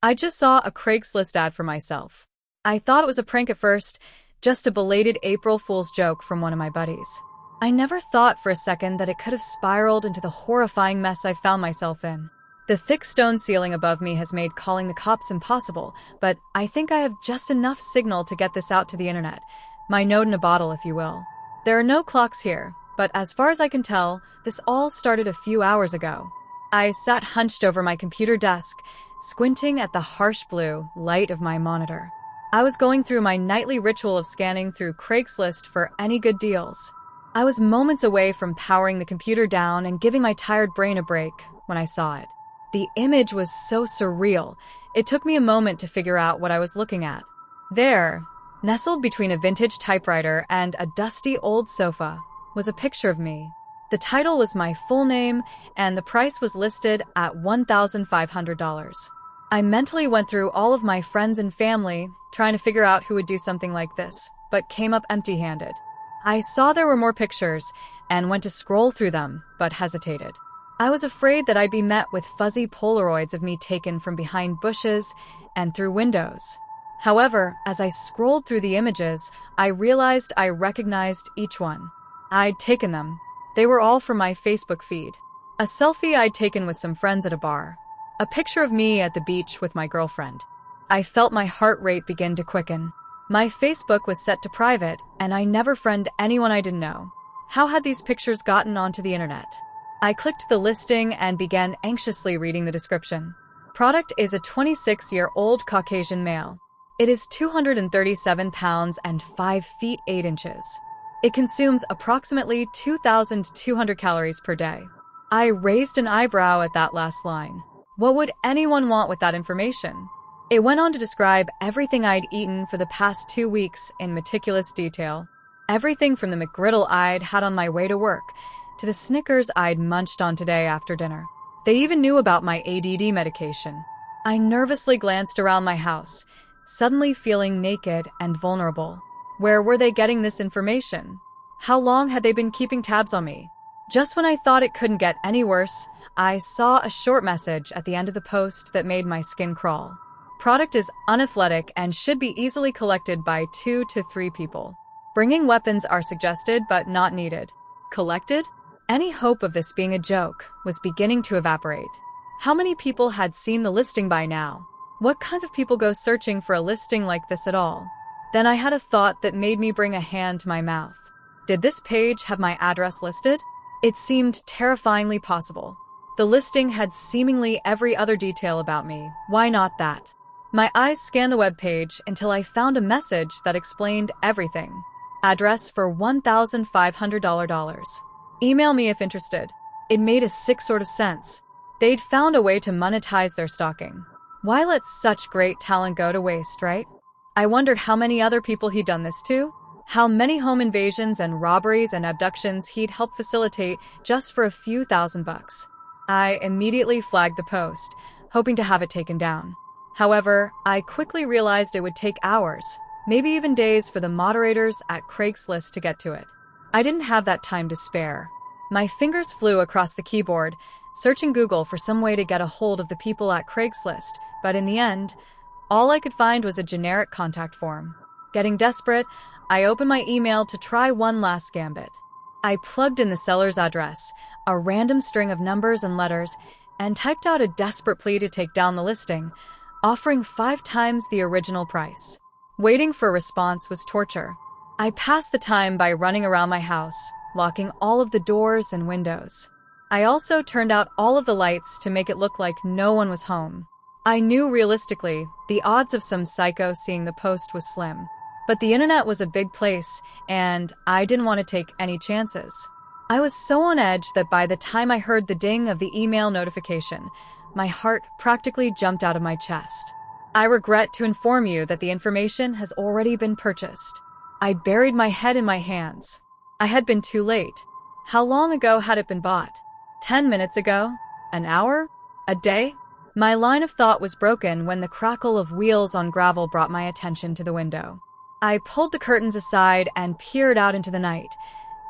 I just saw a Craigslist ad for myself. I thought it was a prank at first, just a belated April Fool's joke from one of my buddies. I never thought for a second that it could have spiraled into the horrifying mess I found myself in. The thick stone ceiling above me has made calling the cops impossible, but I think I have just enough signal to get this out to the internet. My node in a bottle, if you will. There are no clocks here, but as far as I can tell, this all started a few hours ago. I sat hunched over my computer desk, squinting at the harsh blue light of my monitor. I was going through my nightly ritual of scanning through Craigslist for any good deals. I was moments away from powering the computer down and giving my tired brain a break when I saw it. The image was so surreal, it took me a moment to figure out what I was looking at. There, nestled between a vintage typewriter and a dusty old sofa, was a picture of me. The title was my full name, and the price was listed at $1,500. I mentally went through all of my friends and family, trying to figure out who would do something like this, but came up empty-handed. I saw there were more pictures, and went to scroll through them, but hesitated. I was afraid that I'd be met with fuzzy Polaroids of me taken from behind bushes and through windows. However, as I scrolled through the images, I realized I recognized each one. I'd taken them. They were all from my Facebook feed. A selfie I'd taken with some friends at a bar. A picture of me at the beach with my girlfriend. I felt my heart rate begin to quicken. My Facebook was set to private, and I never friend anyone I didn't know. How had these pictures gotten onto the internet? I clicked the listing and began anxiously reading the description. Product is a 26-year-old Caucasian male. It is 237 pounds and 5 feet 8 inches. It consumes approximately 2,200 calories per day. I raised an eyebrow at that last line. What would anyone want with that information? It went on to describe everything I'd eaten for the past 2 weeks in meticulous detail. Everything from the McGriddle I'd had on my way to work to the Snickers I'd munched on today after dinner. They even knew about my ADD medication. I nervously glanced around my house, suddenly feeling naked and vulnerable. Where were they getting this information? How long had they been keeping tabs on me? Just when I thought it couldn't get any worse, I saw a short message at the end of the post that made my skin crawl. Product is unathletic and should be easily collected by 2 to 3 people. Bringing weapons are suggested but not needed. Collected? Any hope of this being a joke was beginning to evaporate. How many people had seen the listing by now? What kinds of people go searching for a listing like this at all? Then I had a thought that made me bring a hand to my mouth. Did this page have my address listed? It seemed terrifyingly possible. The listing had seemingly every other detail about me. Why not that? My eyes scanned the webpage until I found a message that explained everything. Address for $1,500. Email me if interested. It made a sick sort of sense. They'd found a way to monetize their stalking. Why let such great talent go to waste, right? I wondered how many other people he'd done this to. How many home invasions and robberies and abductions he'd helped facilitate just for a few $1,000. I immediately flagged the post, hoping to have it taken down. However, I quickly realized it would take hours, maybe even days for the moderators at Craigslist to get to it. I didn't have that time to spare. My fingers flew across the keyboard, searching Google for some way to get a hold of the people at Craigslist, but in the end, all I could find was a generic contact form. Getting desperate, I opened my email to try one last gambit. I plugged in the seller's address, a random string of numbers and letters, and typed out a desperate plea to take down the listing, offering 5 times the original price. Waiting for a response was torture. I passed the time by running around my house, locking all of the doors and windows. I also turned out all of the lights to make it look like no one was home. I knew realistically, the odds of some psycho seeing the post was slim. But the internet was a big place, and I didn't want to take any chances. I was so on edge that by the time I heard the ding of the email notification, my heart practically jumped out of my chest. I regret to inform you that the information has already been purchased. I buried my head in my hands. I had been too late. How long ago had it been bought? 10 minutes ago? An hour? A day? My line of thought was broken when the crackle of wheels on gravel brought my attention to the window. I pulled the curtains aside and peered out into the night,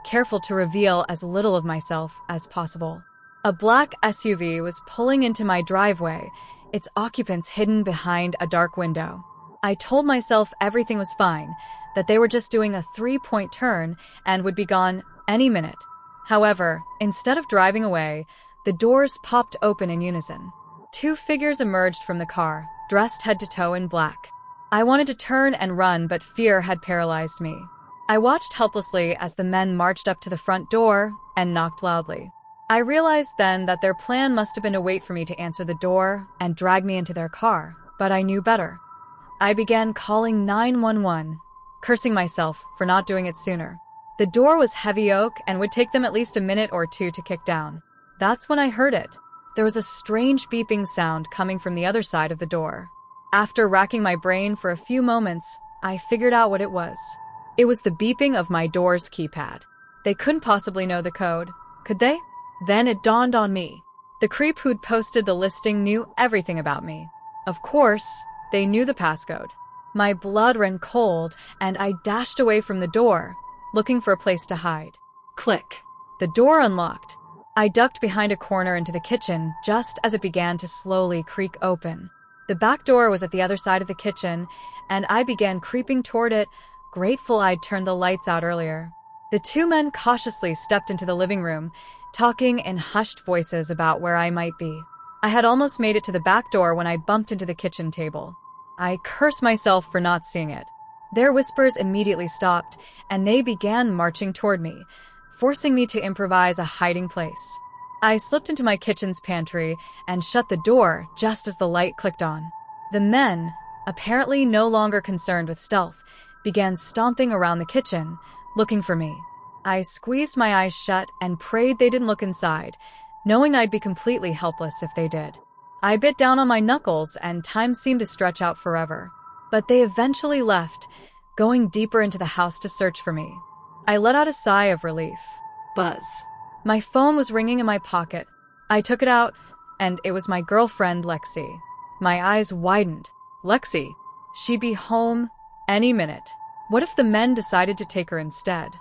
careful to reveal as little of myself as possible. A black SUV was pulling into my driveway, its occupants hidden behind a dark window. I told myself everything was fine, that they were just doing a 3-point turn and would be gone any minute. However, instead of driving away, the doors popped open in unison. 2 figures emerged from the car, dressed head to toe in black. I wanted to turn and run, but fear had paralyzed me. I watched helplessly as the men marched up to the front door and knocked loudly. I realized then that their plan must have been to wait for me to answer the door and drag me into their car, but I knew better. I began calling 911, cursing myself for not doing it sooner. The door was heavy oak and would take them at least a minute or 2 to kick down. That's when I heard it. There was a strange beeping sound coming from the other side of the door. After racking my brain for a few moments, I figured out what it was. It was the beeping of my door's keypad. They couldn't possibly know the code, could they? Then it dawned on me. The creep who'd posted the listing knew everything about me. Of course, they knew the passcode. My blood ran cold, and I dashed away from the door, looking for a place to hide. Click. The door unlocked. I ducked behind a corner into the kitchen just as it began to slowly creak open. The back door was at the other side of the kitchen, and I began creeping toward it, grateful I'd turned the lights out earlier. The 2 men cautiously stepped into the living room, talking in hushed voices about where I might be. I had almost made it to the back door when I bumped into the kitchen table. I cursed myself for not seeing it. Their whispers immediately stopped, and they began marching toward me, forcing me to improvise a hiding place. I slipped into my kitchen's pantry and shut the door just as the light clicked on. The men, apparently no longer concerned with stealth, began stomping around the kitchen, looking for me. I squeezed my eyes shut and prayed they didn't look inside, knowing I'd be completely helpless if they did. I bit down on my knuckles, and time seemed to stretch out forever. But they eventually left, going deeper into the house to search for me. I let out a sigh of relief. Buzz. My phone was ringing in my pocket. I took it out, and it was my girlfriend, Lexi. My eyes widened. Lexi. She'd be home any minute. What if the men decided to take her instead?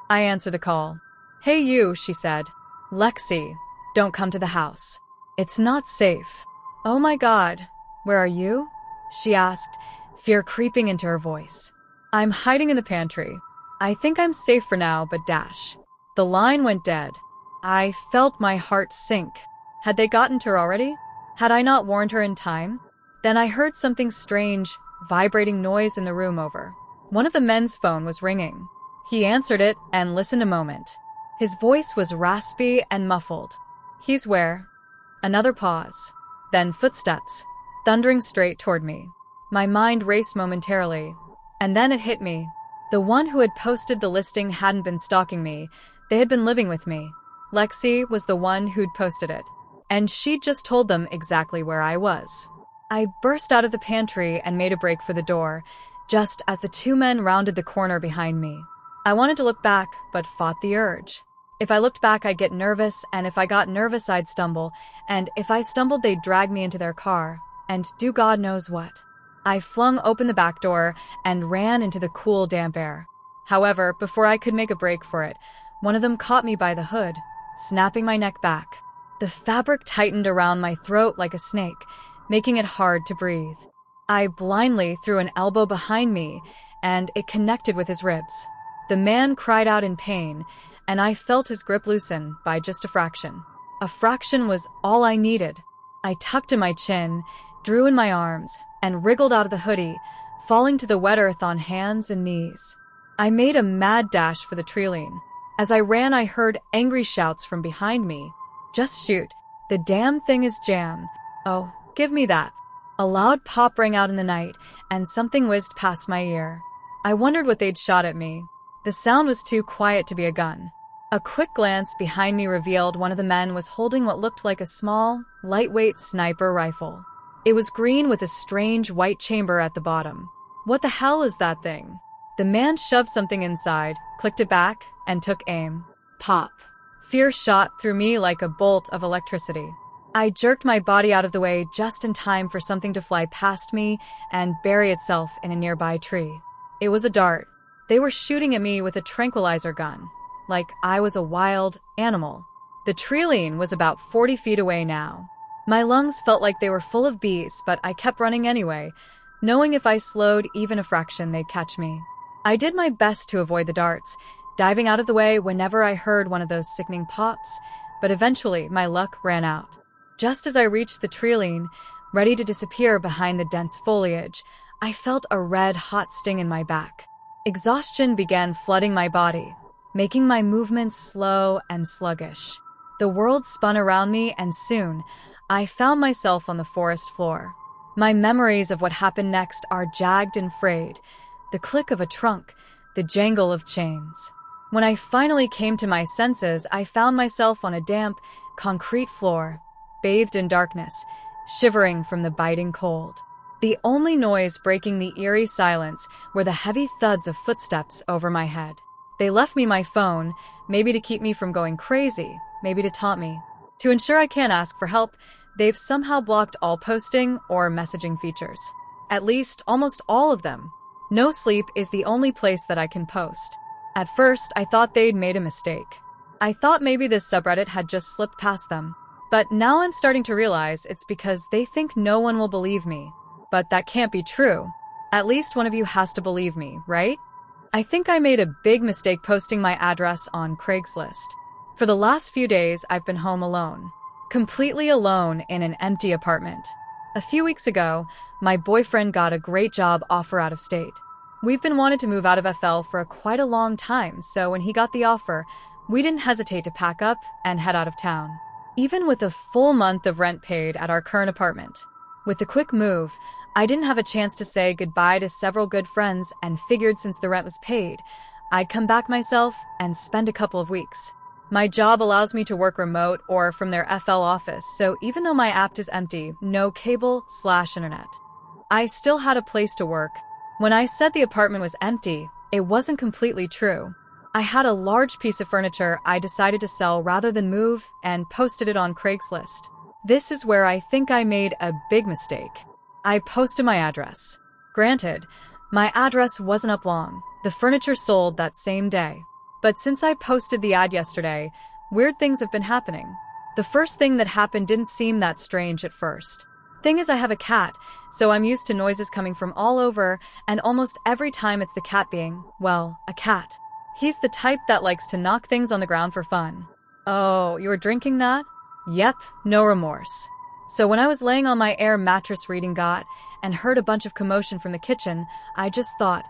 I answered the call. Hey you, she said. Lexi, don't come to the house. It's not safe. Oh my God, where are you? She asked, fear creeping into her voice. I'm hiding in the pantry. I think I'm safe for now, but dash. The line went dead. I felt my heart sink. Had they gotten to her already? Had I not warned her in time? Then I heard something strange, vibrating noise in the room over. One of the men's phone was ringing. He answered it and listened a moment. His voice was raspy and muffled. He's where? Another pause. Then footsteps, thundering straight toward me. My mind raced momentarily, and then it hit me. The one who had posted the listing hadn't been stalking me. They had been living with me. Lexi was the one who'd posted it, and she'd just told them exactly where I was. I burst out of the pantry and made a break for the door, just as the 2 men rounded the corner behind me. I wanted to look back, but fought the urge. If I looked back, I'd get nervous, and if I got nervous, I'd stumble, and if I stumbled, they'd drag me into their car, and do God knows what. I flung open the back door and ran into the cool, damp air. However, before I could make a break for it, one of them caught me by the hood, snapping my neck back. The fabric tightened around my throat like a snake, making it hard to breathe. I blindly threw an elbow behind me, and it connected with his ribs. The man cried out in pain, and I felt his grip loosen by just a fraction. A fraction was all I needed. I tucked in my chin, drew in my arms, and wriggled out of the hoodie, falling to the wet earth on hands and knees. I made a mad dash for the treeline. As I ran, I heard angry shouts from behind me. Just shoot. The damn thing is jammed. Oh, give me that. A loud pop rang out in the night, and something whizzed past my ear. I wondered what they'd shot at me. The sound was too quiet to be a gun. A quick glance behind me revealed one of the men was holding what looked like a small, lightweight sniper rifle. It was green with a strange white chamber at the bottom. What the hell is that thing? The man shoved something inside, clicked it back, and took aim. Pop. Fear shot through me like a bolt of electricity. I jerked my body out of the way just in time for something to fly past me and bury itself in a nearby tree. It was a dart. They were shooting at me with a tranquilizer gun, like I was a wild animal. The treeline was about 40 feet away now. My lungs felt like they were full of bees, but I kept running anyway, knowing if I slowed even a fraction, they'd catch me. I did my best to avoid the darts, diving out of the way whenever I heard one of those sickening pops, but eventually my luck ran out. Just as I reached the treeline, ready to disappear behind the dense foliage, I felt a red, hot sting in my back. Exhaustion began flooding my body, making my movements slow and sluggish. The world spun around me, and soon, I found myself on the forest floor. My memories of what happened next are jagged and frayed, the click of a trunk, the jangle of chains. When I finally came to my senses, I found myself on a damp, concrete floor, bathed in darkness, shivering from the biting cold. The only noise breaking the eerie silence were the heavy thuds of footsteps over my head. They left me my phone, maybe to keep me from going crazy, maybe to taunt me. To ensure I can't ask for help, they've somehow blocked all posting or messaging features. At least, almost all of them. No Sleep is the only place that I can post. At first, I thought they'd made a mistake. I thought maybe this subreddit had just slipped past them. But now I'm starting to realize it's because they think no one will believe me. But that can't be true. At least one of you has to believe me, right? I think I made a big mistake posting my address on Craigslist. For the last few days, I've been home alone. Completely alone in an empty apartment. A few weeks ago, my boyfriend got a great job offer out of state. We've been wanting to move out of FL for quite a long time, so when he got the offer, we didn't hesitate to pack up and head out of town. Even with a full month of rent paid at our current apartment. With the quick move, I didn't have a chance to say goodbye to several good friends and figured since the rent was paid, I'd come back myself and spend a couple of weeks. My job allows me to work remote or from their FL office, so even though my app is empty, no cable/internet, I still had a place to work. When I said the apartment was empty, it wasn't completely true. I had a large piece of furniture I decided to sell rather than move and posted it on Craigslist. This is where I think I made a big mistake. I posted my address. Granted, my address wasn't up long. The furniture sold that same day. But since I posted the ad yesterday, weird things have been happening. The first thing that happened didn't seem that strange at first. Thing is, I have a cat, so I'm used to noises coming from all over, and almost every time it's the cat being, well, a cat. He's the type that likes to knock things on the ground for fun. Oh, you were drinking that? Yep, no remorse. So when I was laying on my air mattress reading Got and heard a bunch of commotion from the kitchen, I just thought,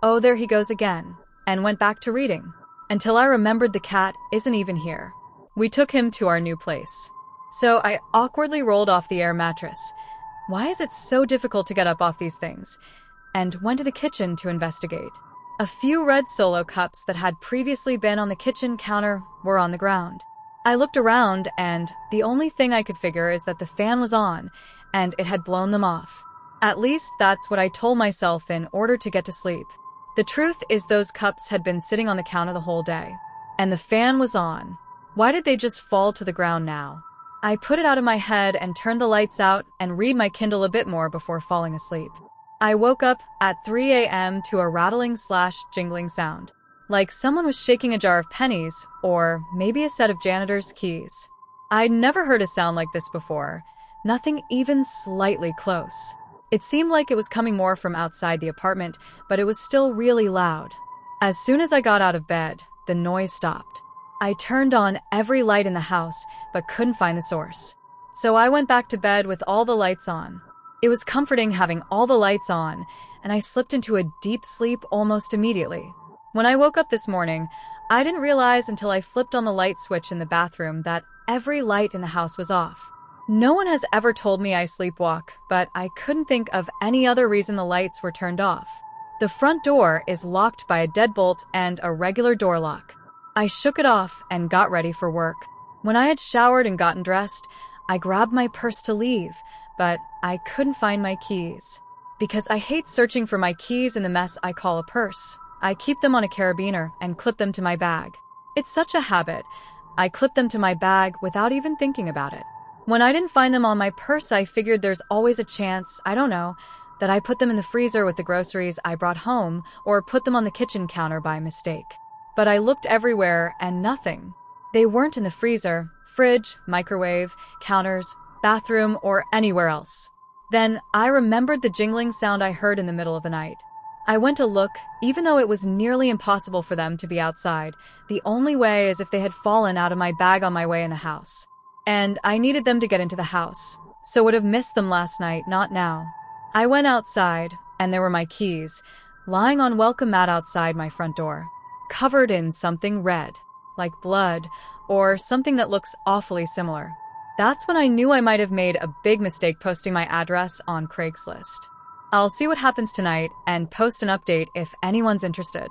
oh, there he goes again, and went back to reading. Until I remembered the cat isn't even here. We took him to our new place. So I awkwardly rolled off the air mattress. Why is it so difficult to get up off these things? And went to the kitchen to investigate. A few red Solo cups that had previously been on the kitchen counter were on the ground. I looked around, and the only thing I could figure is that the fan was on, and it had blown them off. At least that's what I told myself in order to get to sleep. The truth is those cups had been sitting on the counter the whole day. And the fan was on. Why did they just fall to the ground now? I put it out of my head and turned the lights out and read my Kindle a bit more before falling asleep. I woke up at 3 a.m. to a rattling/jingling sound. Like someone was shaking a jar of pennies, or maybe a set of janitor's keys. I'd never heard a sound like this before. Nothing even slightly close. It seemed like it was coming more from outside the apartment, but it was still really loud. As soon as I got out of bed, the noise stopped. I turned on every light in the house, but couldn't find the source. So I went back to bed with all the lights on. It was comforting having all the lights on, and I slipped into a deep sleep almost immediately. When I woke up this morning, I didn't realize until I flipped on the light switch in the bathroom that every light in the house was off. No one has ever told me I sleepwalk, but I couldn't think of any other reason the lights were turned off. The front door is locked by a deadbolt and a regular door lock. I shook it off and got ready for work. When I had showered and gotten dressed, I grabbed my purse to leave, but I couldn't find my keys. Because I hate searching for my keys in the mess I call a purse, I keep them on a carabiner and clip them to my bag. It's such a habit. I clip them to my bag without even thinking about it. When I didn't find them on my purse, I figured there's always a chance, I don't know, that I put them in the freezer with the groceries I brought home or put them on the kitchen counter by mistake. But I looked everywhere and nothing. They weren't in the freezer, fridge, microwave, counters, bathroom, or anywhere else. Then I remembered the jingling sound I heard in the middle of the night. I went to look, even though it was nearly impossible for them to be outside. The only way is if they had fallen out of my bag on my way in the house. And I needed them to get into the house, so would have missed them last night, not now. I went outside, and there were my keys, lying on welcome mat outside my front door, covered in something red, like blood, or something that looks awfully similar. That's when I knew I might have made a big mistake posting my address on Craigslist. I'll see what happens tonight and post an update if anyone's interested.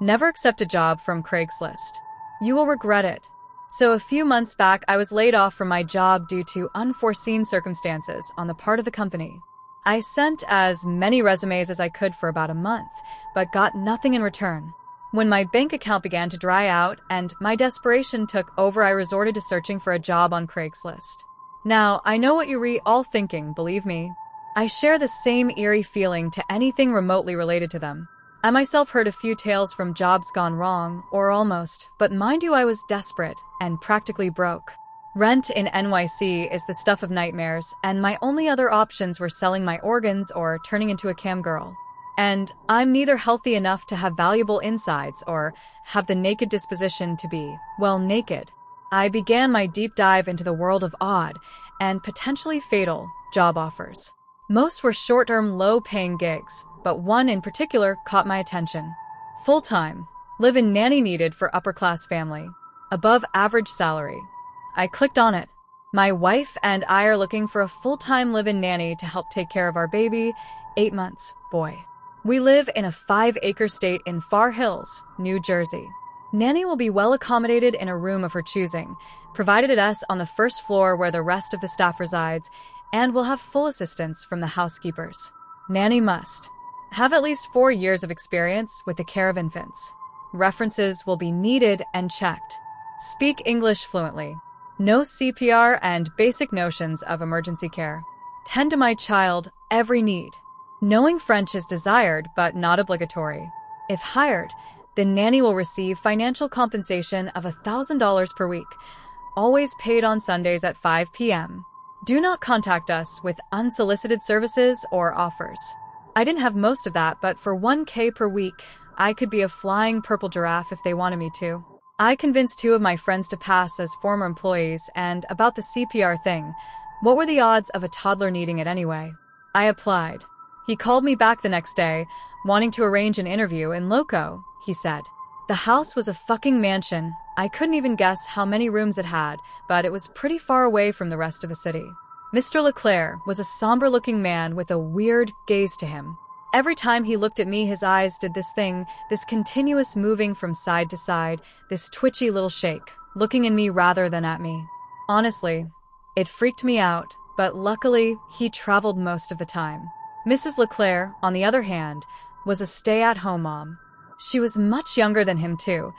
Never accept a job from Craigslist. You will regret it. So a few months back, I was laid off from my job due to unforeseen circumstances on the part of the company. I sent as many resumes as I could for about a month, but got nothing in return. When my bank account began to dry out and my desperation took over, I resorted to searching for a job on Craigslist. Now, I know what you're all thinking, believe me. I share the same eerie feeling to anything remotely related to them. I myself heard a few tales from jobs gone wrong, or almost, but mind you, I was desperate and practically broke. Rent in NYC is the stuff of nightmares, and my only other options were selling my organs or turning into a cam girl. And I'm neither healthy enough to have valuable insides or have the naked disposition to be, well, naked. I began my deep dive into the world of odd and potentially fatal job offers. Most were short-term, low-paying gigs, but one in particular caught my attention. Full-time, live-in nanny needed for upper-class family. Above average salary. I clicked on it. My wife and I are looking for a full-time live-in nanny to help take care of our baby, 8 months, boy. We live in a 5-acre state in Far Hills, New Jersey. Nanny will be well accommodated in a room of her choosing, provided at us on the first floor where the rest of the staff resides, and will have full assistance from the housekeepers. Nanny must have at least 4 years of experience with the care of infants. References will be needed and checked. Speak English fluently. Know CPR and basic notions of emergency care. Tend to my child, every need. Knowing French is desired but not obligatory. If hired, the nanny will receive financial compensation of $1,000 per week, always paid on Sundays at 5 p.m. Do not contact us with unsolicited services or offers. I didn't have most of that, but for $1,000 per week, I could be a flying purple giraffe if they wanted me to. I convinced 2 of my friends to pass as former employees, and about the CPR thing, what were the odds of a toddler needing it anyway? I applied. He called me back the next day, wanting to arrange an interview in Loco, he said. The house was a fucking mansion. I couldn't even guess how many rooms it had, but it was pretty far away from the rest of the city. Mr. Leclerc was a somber-looking man with a weird gaze to him. Every time he looked at me, his eyes did this thing, this continuous moving from side to side, this twitchy little shake, looking in me rather than at me. Honestly, it freaked me out, but luckily, he traveled most of the time. Mrs. Leclerc, on the other hand, was a stay-at-home mom. She was much younger than him, too,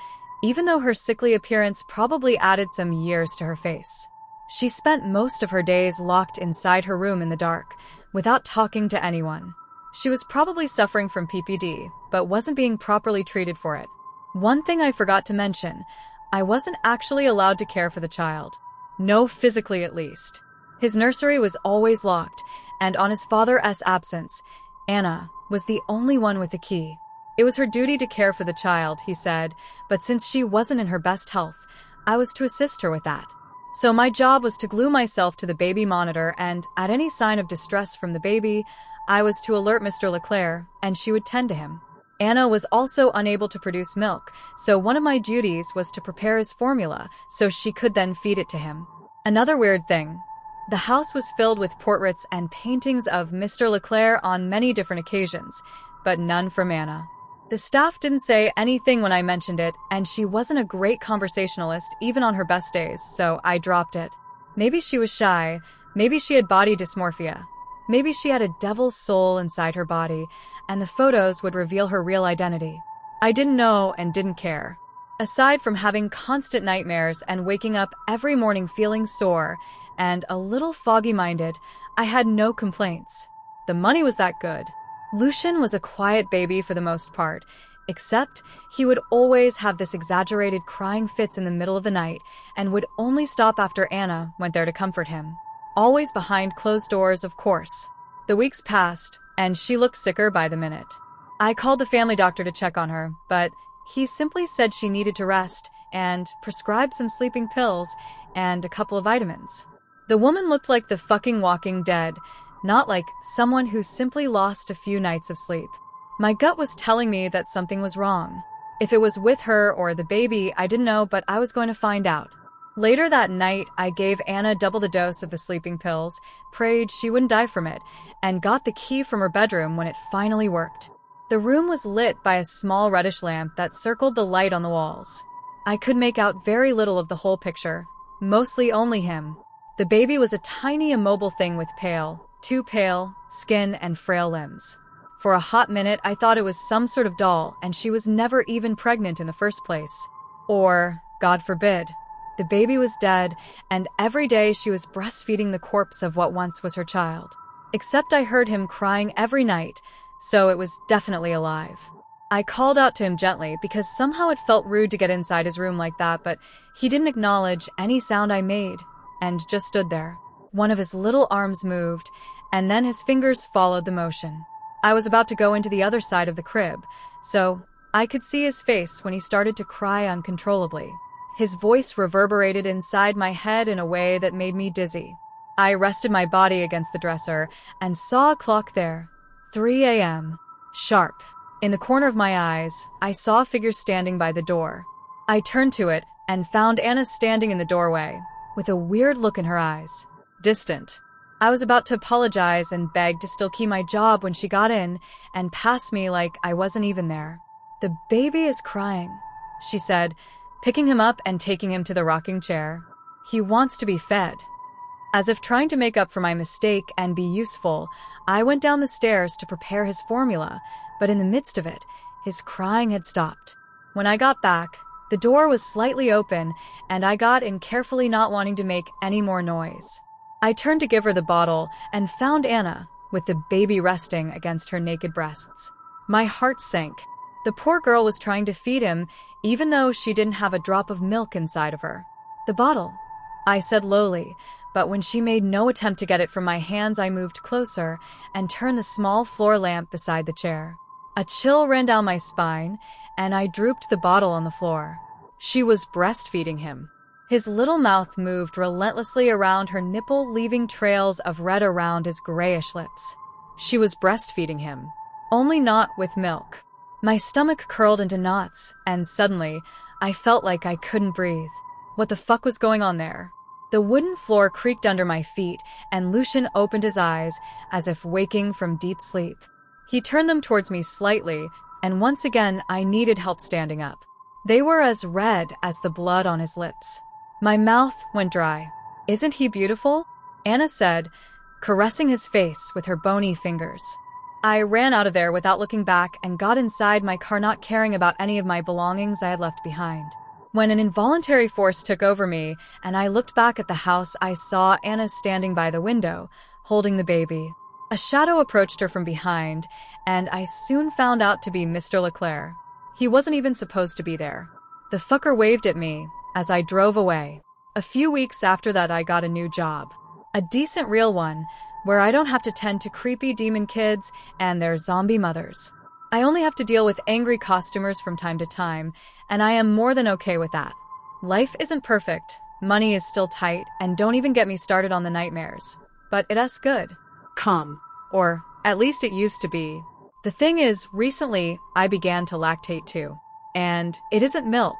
even though her sickly appearance probably added some years to her face. She spent most of her days locked inside her room in the dark, without talking to anyone. She was probably suffering from PPD, but wasn't being properly treated for it. One thing I forgot to mention, I wasn't actually allowed to care for the child. No, physically at least. His nursery was always locked, and on his father's absence, Anna was the only one with the key. It was her duty to care for the child, he said, but since she wasn't in her best health, I was to assist her with that. So my job was to glue myself to the baby monitor, and at any sign of distress from the baby, I was to alert Mr. Leclerc, and she would tend to him. Anna was also unable to produce milk, so one of my duties was to prepare his formula so she could then feed it to him. Another weird thing. The house was filled with portraits and paintings of Mr. Leclerc on many different occasions, but none from Anna. The staff didn't say anything when I mentioned it, and she wasn't a great conversationalist even on her best days, so I dropped it. Maybe she was shy, maybe she had body dysmorphia, maybe she had a devil's soul inside her body, and the photos would reveal her real identity. I didn't know and didn't care. Aside from having constant nightmares and waking up every morning feeling sore and a little foggy-minded, I had no complaints. The money was that good. Lucien was a quiet baby for the most part, except he would always have this exaggerated crying fits in the middle of the night and would only stop after Anna went there to comfort him. Always behind closed doors, of course. The weeks passed, and she looked sicker by the minute. I called the family doctor to check on her, but he simply said she needed to rest and prescribed some sleeping pills and a couple of vitamins. The woman looked like the fucking Walking Dead, not like someone who simply lost a few nights of sleep. My gut was telling me that something was wrong. If it was with her or the baby, I didn't know, but I was going to find out. Later that night, I gave Anna double the dose of the sleeping pills, prayed she wouldn't die from it, and got the key from her bedroom when it finally worked. The room was lit by a small reddish lamp that circled the light on the walls. I could make out very little of the whole picture, mostly only him. The baby was a tiny immobile thing with too pale, skin and frail limbs. For a hot minute, I thought it was some sort of doll, and she was never even pregnant in the first place. Or, God forbid, the baby was dead, and every day she was breastfeeding the corpse of what once was her child. Except I heard him crying every night, so it was definitely alive. I called out to him gently because somehow it felt rude to get inside his room like that, but he didn't acknowledge any sound I made, and just stood there. One of his little arms moved, and then his fingers followed the motion. I was about to go into the other side of the crib, so I could see his face when he started to cry uncontrollably. His voice reverberated inside my head in a way that made me dizzy. I rested my body against the dresser and saw a clock there. 3 a.m. Sharp. In the corner of my eyes, I saw a figure standing by the door. I turned to it and found Anna standing in the doorway, with a weird look in her eyes. Distant. I was about to apologize and beg to still keep my job when she got in and passed me like I wasn't even there. "The baby is crying," she said, picking him up and taking him to the rocking chair. "He wants to be fed." As if trying to make up for my mistake and be useful, I went down the stairs to prepare his formula, but in the midst of it, his crying had stopped. When I got back, the door was slightly open, and I got in carefully, not wanting to make any more noise. I turned to give her the bottle and found Anna, with the baby resting against her naked breasts. My heart sank. The poor girl was trying to feed him, even though she didn't have a drop of milk inside of her. "The bottle," I said lowly, but when she made no attempt to get it from my hands, I moved closer and turned the small floor lamp beside the chair. A chill ran down my spine, and I drooped the bottle on the floor. She was breastfeeding him. His little mouth moved relentlessly around her nipple, leaving trails of red around his grayish lips. She was breastfeeding him, only not with milk. My stomach curled into knots, and suddenly, I felt like I couldn't breathe. What the fuck was going on there? The wooden floor creaked under my feet, and Lucian opened his eyes, as if waking from deep sleep. He turned them towards me slightly, and once again I needed help standing up. They were as red as the blood on his lips. My mouth went dry. "Isn't he beautiful?" Anna said, caressing his face with her bony fingers. I ran out of there without looking back and got inside my car, not caring about any of my belongings I had left behind. When an involuntary force took over me and I looked back at the house, I saw Anna standing by the window, holding the baby. A shadow approached her from behind, and I soon found out to be Mr. Leclerc. He wasn't even supposed to be there. The fucker waved at me as I drove away. A few weeks after that, I got a new job. A decent real one, where I don't have to tend to creepy demon kids and their zombie mothers. I only have to deal with angry costumers from time to time, and I am more than okay with that. Life isn't perfect, money is still tight, and don't even get me started on the nightmares. But it's good. Come. Or at least it used to be. The thing is, recently, I began to lactate too. And it isn't milk.